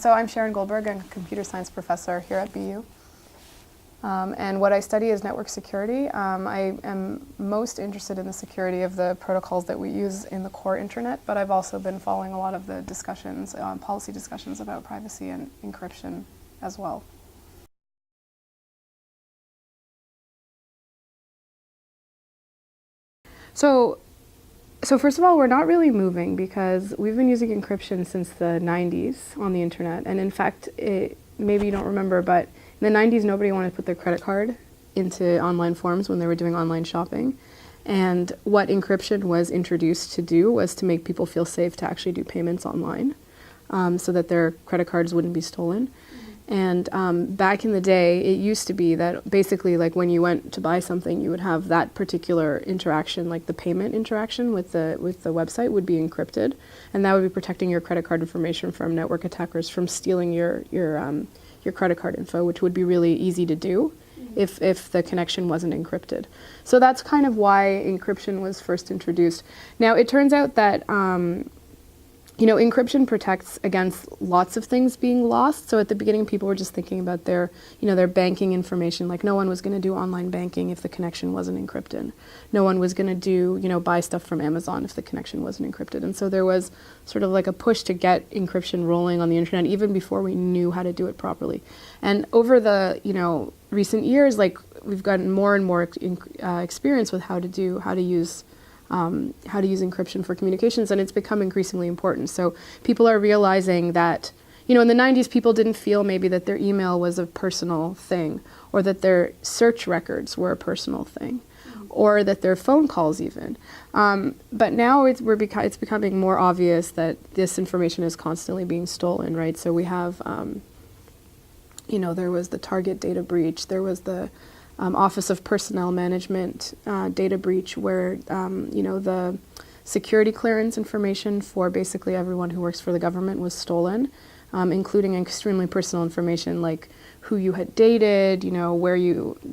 So I'm Sharon Goldberg. I'm a computer science professor here at BU. And what I study is network security. I am most interested in the security of the protocols that we use in the core internet, but I've also been following a lot of the discussions, policy discussions about privacy and encryption as well. So first of all, we're not really moving because we've been using encryption since the 90s on the internet. And in fact, maybe you don't remember, but in the 90s, nobody wanted to put their credit card into online forms when they were doing online shopping. And what encryption was introduced to do was to make people feel safe to actually do payments online so that their credit cards wouldn't be stolen. And back in the day, it used to be that basically, like when you went to buy something, you would have that particular interaction, like the payment interaction with the website would be encrypted, and that would be protecting your credit card information from network attackers from stealing your credit card info, which would be really easy to do if the connection wasn't encrypted. So that's kind of why encryption was first introduced. Now, it turns out that encryption protects against lots of things being lost. So at the beginning, people were just thinking about their banking information. Like no one was going to do online banking if the connection wasn't encrypted. No one was going to do, buy stuff from Amazon if the connection wasn't encrypted. And so there was sort of like a push to get encryption rolling on the internet even before we knew how to do it properly. And over the, recent years, like we've gotten more and more experience with how to use encryption for communications, and it's become increasingly important. So people are realizing that, in the 90s, people didn't feel maybe that their email was a personal thing, or that their search records were a personal thing, or that their phone calls even. But now it's becoming more obvious that this information is constantly being stolen, right? So we have, there was the Target data breach, there was the Office of Personnel Management data breach where, the security clearance information for basically everyone who works for the government was stolen, including extremely personal information like who you had dated,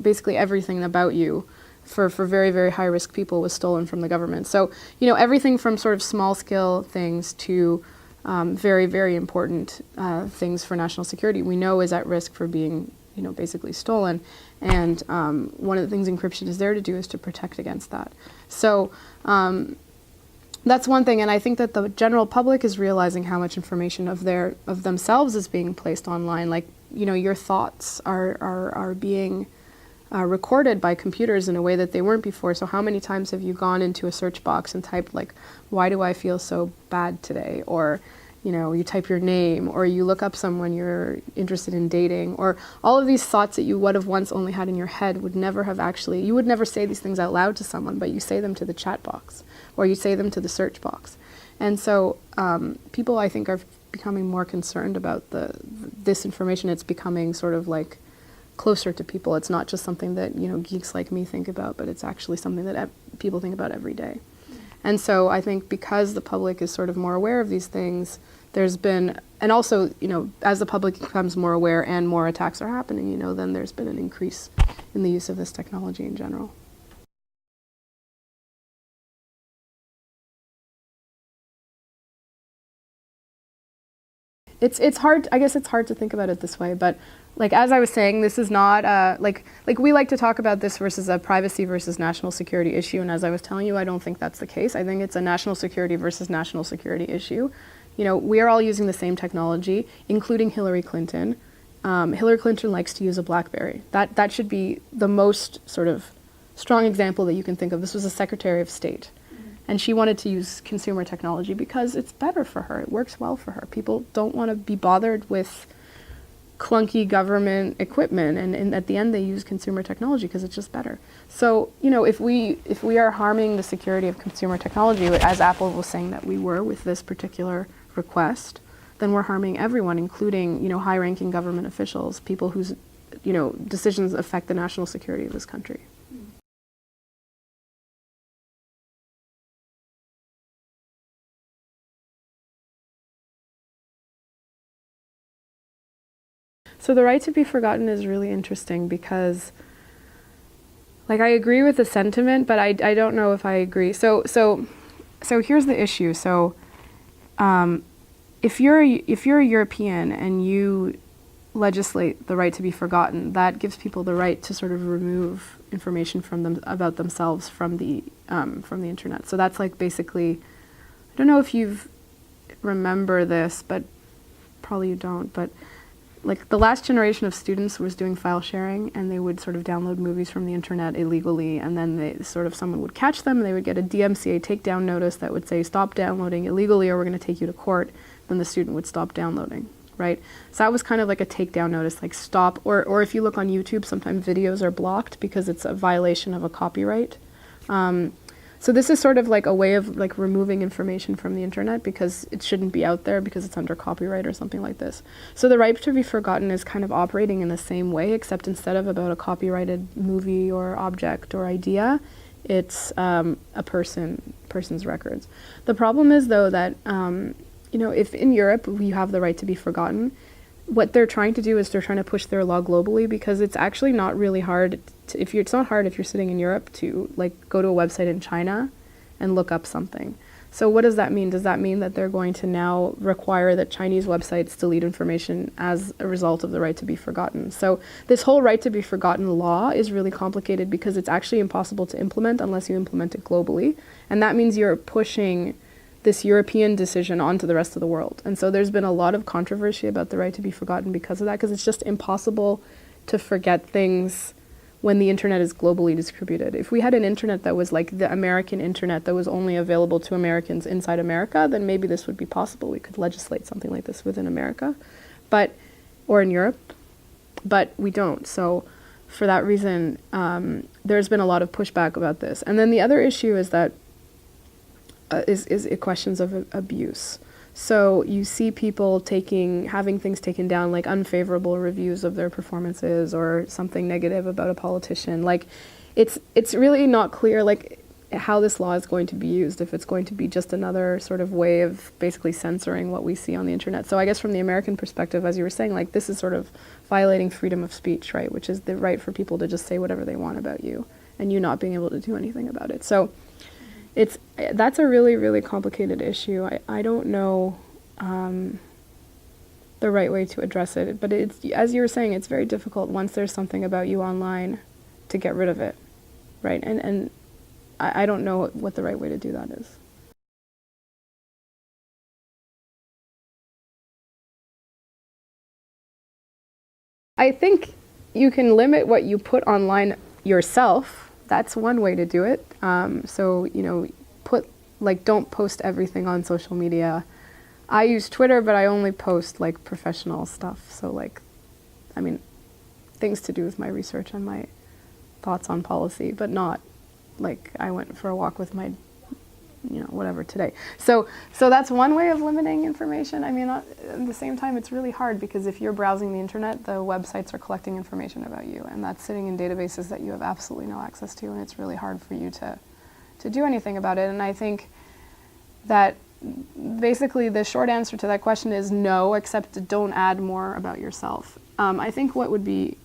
basically everything about you for very, very high-risk people was stolen from the government. So, everything from sort of small-scale things to very, very important things for national security we know is at risk for being basically stolen. And one of the things encryption is there to do is to protect against that. So that's one thing, and I think that the general public is realizing how much information of themselves is being placed online. Like, your thoughts are being recorded by computers in a way that they weren't before. So how many times have you gone into a search box and typed like, why do I feel so bad today? Or you type your name, or you look up someone you're interested in dating, or all of these thoughts that you would have once only had in your head you would never say these things out loud to someone, but you say them to the chat box, or you say them to the search box. And so people, I think, are becoming more concerned about this information. It's becoming sort of like closer to people. It's not just something that, geeks like me think about, but it's actually something that people think about every day. And so I think because the public is sort of more aware of these things, there's been, and also, as the public becomes more aware and more attacks are happening, then there's been an increase in the use of this technology in general. It's hard, I guess it's hard to think about it this way, but like as I was saying, this is not like we like to talk about this versus a privacy versus national security issue, and as I was telling you, I don't think that's the case. I think it's a national security versus national security issue. We are all using the same technology, including Hillary Clinton. Hillary Clinton likes to use a BlackBerry. That should be the most sort of strong example that you can think of. This was a Secretary of State. And she wanted to use consumer technology because it's better for her. It works well for her. People don't want to be bothered with clunky government equipment, and at the end they use consumer technology because it's just better. So, if we are harming the security of consumer technology, as Apple was saying that we were with this particular request, then we're harming everyone, including, high-ranking government officials, people whose, decisions affect the national security of this country. So the right to be forgotten is really interesting because, I agree with the sentiment, but I don't know if I agree. So here's the issue. So if you're a European and you legislate the right to be forgotten, that gives people the right to sort of remove information from them about themselves from the internet. So that's like basically, I don't know if you remember this, but probably you don't, but like the last generation of students was doing file sharing, and they would sort of download movies from the internet illegally, and then someone would catch them and they would get a DMCA takedown notice that would say stop downloading illegally or we're going to take you to court. Then the student would stop downloading, right? So that was kind of like a takedown notice, like stop, or if you look on YouTube, sometimes videos are blocked because it's a violation of a copyright. So this is sort of like a way of like removing information from the internet because it shouldn't be out there because it's under copyright or something like this. So the right to be forgotten is kind of operating in the same way, except instead of about a copyrighted movie or object or idea, it's a person's records. The problem is though that, if in Europe you have the right to be forgotten, what they're trying to do is they're trying to push their law globally because it's actually not really hard. It's not hard if you're sitting in Europe to like go to a website in China and look up something. So what does that mean? Does that mean that they're going to now require that Chinese websites delete information as a result of the right to be forgotten? So this whole right to be forgotten law is really complicated because it's actually impossible to implement unless you implement it globally. And that means you're pushing this European decision onto the rest of the world. And so there's been a lot of controversy about the right to be forgotten because of that, because it's just impossible to forget things when the internet is globally distributed. If we had an internet that was like the American internet that was only available to Americans inside America, then maybe this would be possible. We could legislate something like this within America, or in Europe, but we don't. So for that reason, there's been a lot of pushback about this. And then the other issue is that is questions of abuse. So you see people having things taken down, like unfavorable reviews of their performances or something negative about a politician. Like, it's really not clear like how this law is going to be used, if it's going to be just another sort of way of basically censoring what we see on the internet. So I guess from the American perspective, as you were saying, like this is sort of violating freedom of speech, right? Which is the right for people to just say whatever they want about you and you not being able to do anything about it. So that's a really, really complicated issue. I don't know the right way to address it, but it's, as you were saying, it's very difficult once there's something about you online to get rid of it, right? And I don't know what the right way to do that is. I think you can limit what you put online yourself. That's one way to do it. So, don't post everything on social media. I use Twitter, but I only post like professional stuff. So things to do with my research and my thoughts on policy, but not like I went for a walk with my, whatever today. So that's one way of limiting information. At the same time, it's really hard because if you're browsing the internet, the websites are collecting information about you, and that's sitting in databases that you have absolutely no access to, and it's really hard for you to do anything about it. And I think that basically the short answer to that question is no, except don't add more about yourself. I think what would be,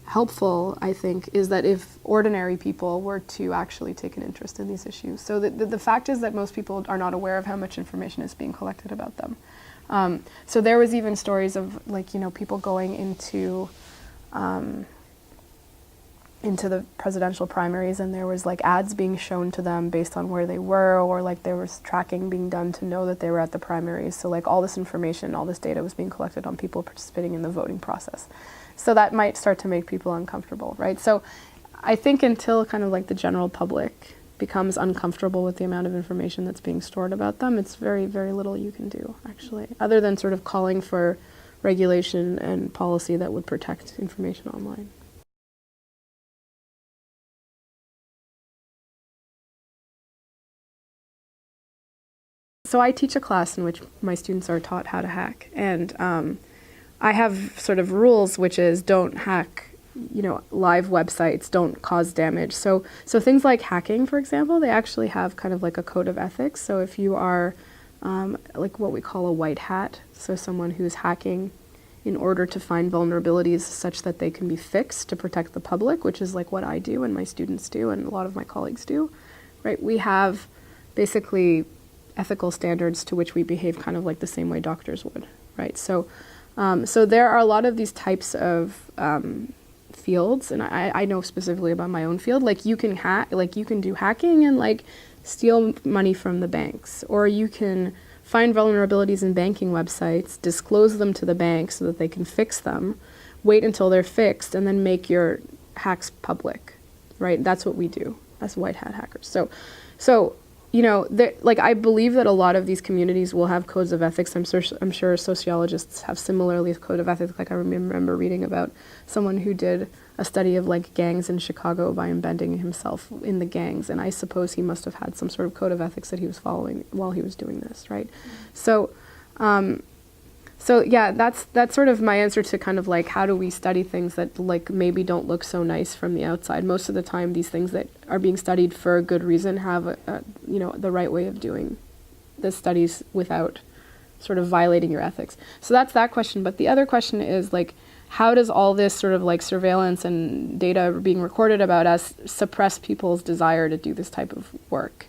helpful, I think, is that if ordinary people were to actually take an interest in these issues. So the fact is that most people are not aware of how much information is being collected about them. So there was even stories of people going into the presidential primaries, and there was like ads being shown to them based on where they were, or like there was tracking being done to know that they were at the primaries. So like all this information, all this data was being collected on people participating in the voting process. So that might start to make people uncomfortable, right? So I think until kind of like the general public becomes uncomfortable with the amount of information that's being stored about them, it's very, very little you can do, actually, other than sort of calling for regulation and policy that would protect information online. So I teach a class in which my students are taught how to hack, and I have sort of rules, which is don't hack, live websites, don't cause damage. So things like hacking, for example, they actually have kind of like a code of ethics. So if you are like what we call a white hat, so someone who's hacking in order to find vulnerabilities such that they can be fixed to protect the public, which is like what I do and my students do and a lot of my colleagues do, right? We have basically ethical standards to which we behave kind of like the same way doctors would, right? So there are a lot of these types of fields, and I know specifically about my own field. Like you can do hacking and like steal money from the banks, or you can find vulnerabilities in banking websites, disclose them to the bank so that they can fix them, wait until they're fixed, and then make your hacks public, right? That's what we do as white hat hackers. So you know, like I believe that a lot of these communities will have codes of ethics. I'm sure sociologists have similarly a code of ethics. Like I remember reading about someone who did a study of like gangs in Chicago by embedding himself in the gangs, and I suppose he must have had some sort of code of ethics that he was following while he was doing this, right? So yeah, that's sort of my answer to kind of like how do we study things that like maybe don't look so nice from the outside. Most of the time, these things that are being studied for a good reason have you know, the right way of doing the studies without sort of violating your ethics. So that's that question. But the other question is like, how does all this sort of like surveillance and data being recorded about us suppress people's desire to do this type of work?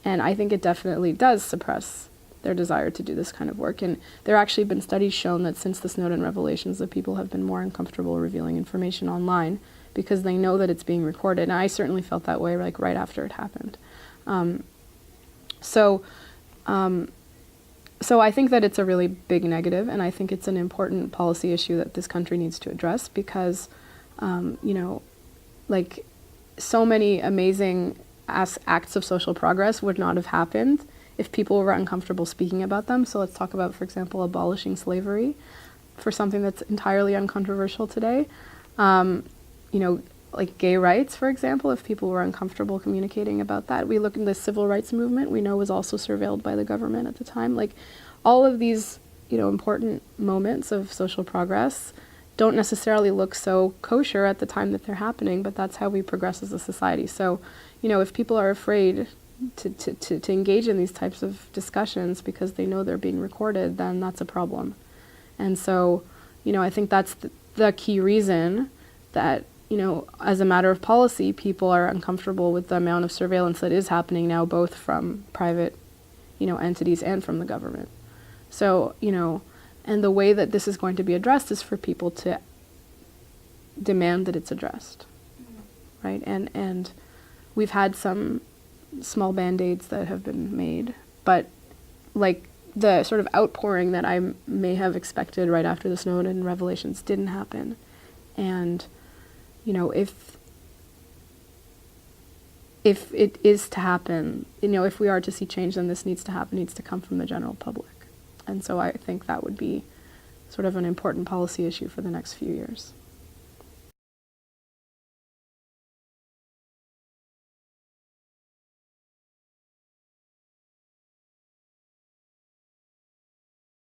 And I think it definitely does suppress their desire to do this kind of work. And there have actually been studies shown that since the Snowden revelations, that people have been more uncomfortable revealing information online because they know that it's being recorded. And I certainly felt that way like right after it happened. So I think that it's a really big negative, and I think it's an important policy issue that this country needs to address because, you know, like so many amazing acts of social progress would not have happened if people were uncomfortable speaking about them. So let's talk about, for example, abolishing slavery for something that's entirely uncontroversial today. You know, like gay rights, for example, if people were uncomfortable communicating about that. We look in the civil rights movement, we know was also surveilled by the government at the time. Like all of these, you know, important moments of social progress don't necessarily look so kosher at the time that they're happening, but that's how we progress as a society. So, you know, if people are afraid to engage in these types of discussions because they know they're being recorded, then that's a problem. And so, you know, I think that's the key reason that, you know, as a matter of policy, people are uncomfortable with the amount of surveillance that is happening now, both from private, you know, entities and from the government. So, you know, and the way that this is going to be addressed is for people to demand that it's addressed, right? And we've had some small band-aids that have been made, but like the sort of outpouring that I may have expected right after the Snowden revelations didn't happen. And, you know, if it is to happen, you know, if we are to see change, then this needs to happen, needs to come from the general public. And so I think that would be sort of an important policy issue for the next few years.